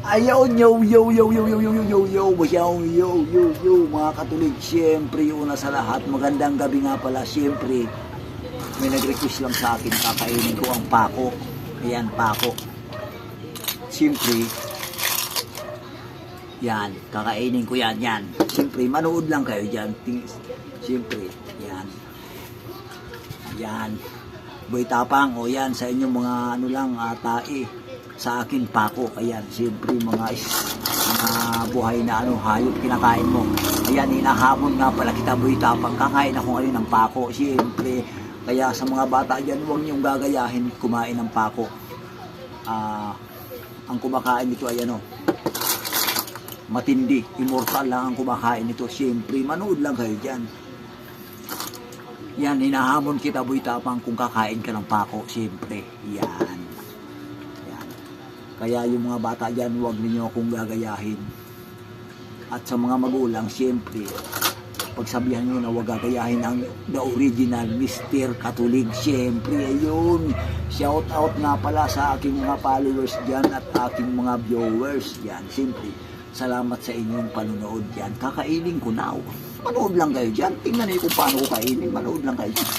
Ayaw, yo, mga Katolik, siyempre, una sa lahat, magandang gabi nga pala, siyempre, may nag-request lang sa akin, kakainin ko ang pako. Ayan, pako. Siyempre, yan, kakainin ko yan. Siyempre, manood lang kayo dyan. Siyempre, yan. Yan. Boy Tapang, o yan, sa inyong mga ano lang, tae. Sa akin, pako. Ayan, siyempre, mga buhay na hayop kinakain mo. Ayan, hinahamon nga pala kita, Boy Tapang. Kakain ako ngayon ng pako. Siyempre, kaya sa mga bata dyan, huwag niyong gagayahin kumain ng pako. Ang kumakain nito ay matindi, immortal lang ang kumakain nito. Siyempre, manood lang kayo dyan. Yan, hinahamon kita, Boy Tapang, kung kakain ka ng pako. Siyempre, yan. Kaya yung mga bata dyan, huwag ninyo akong gagayahin. At sa mga magulang, siyempre, pagsabihan nyo na huwag gagayahin ang the original Mr. Katolik. Siyempre, ayun. Shout out nga pala sa aking mga followers dyan at aking mga viewers dyan. Siyempre, salamat sa inyong panunood dyan. Kakainin ko na. Manood lang kayo dyan. Tingnan niyo kung paano ko kainin. Manood lang kayo dyan.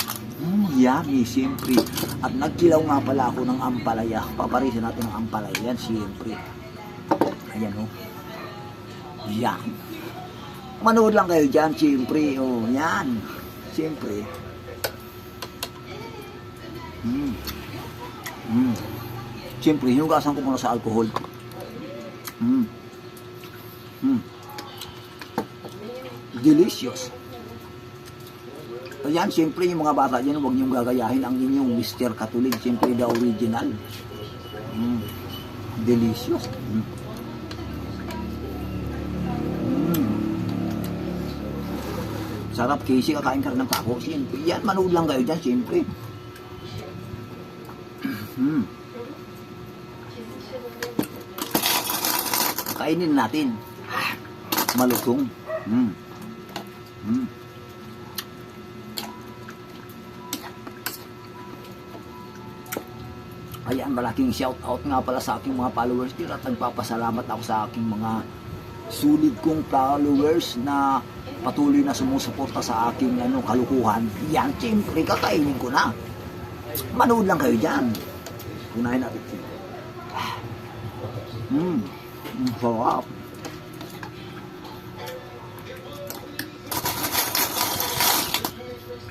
Yummy, siyempre. At nagkilaw nga pala ako ng ampalaya. Paparisan natin ang ampalaya yan, siyempre. Ayan, yan. Manood lang kayo dyan, siyempre. Yan. Siyempre. Siyempre, hinugasan ko muna sa alcohol. Delicious. Ayan, siyempre, yung mga bata dyan, huwag niyong gagayahin ang inyong Mr. Katolik. Siyempre, the original. Delicious. Sarap, Casey, kakain ka rin ng pako. Siyempre, yan, manood lang kayo dyan, siyempre. Kainin natin. Malutong. Ayan, malaking shout out nga pala sa aking mga followers dito at nagpapasalamat ako sa aking mga sulit kong followers na patuloy na sumusuporta sa aking kalukuhan. Yan, siyempre, kakainin ko na. Manood lang kayo dyan. Unahin natin. Sarap.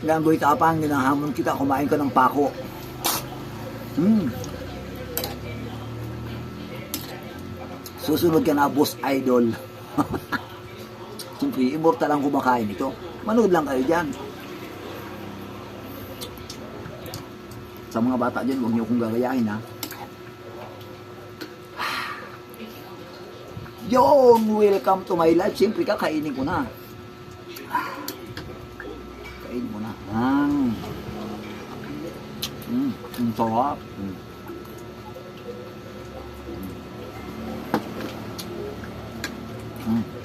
Yan, Boy Tapang, hinahamon kita, kumain ka ng pako. Susunod ka na, Boss Idol. Siyempre, immortal lang kumakain ito. Manood lang kayo dyan. Sa mga bata dyan, huwag niyo kong gagayahin, ha. Yon, welcome to my life. Siyempre, kakainin ko na. Kainin mo na. Ang sarap.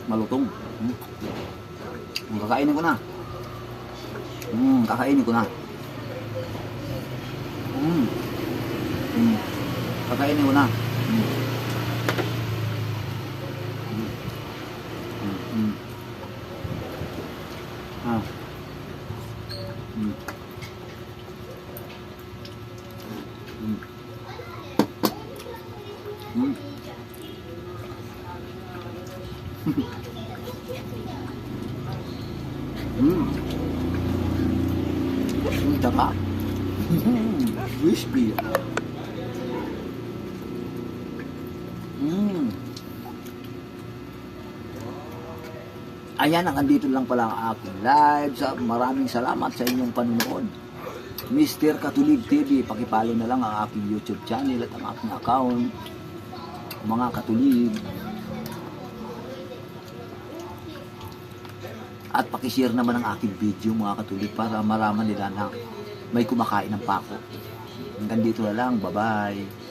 Malutong. Kakainin ko na. Kakainin ko na. Kakainin ko na. Ang taba. Crispy. Ayan, andito lang pala ang aking live. Maraming salamat sa inyong panunood. Mr. Katolik TV, pakipalo na lang ang aking YouTube channel at ang aking account. Mga Katolik. At pakishare naman ang aking video, mga Katolik, para maraman nila na may kumakain ng pako. Hanggang dito na lang. Bye-bye.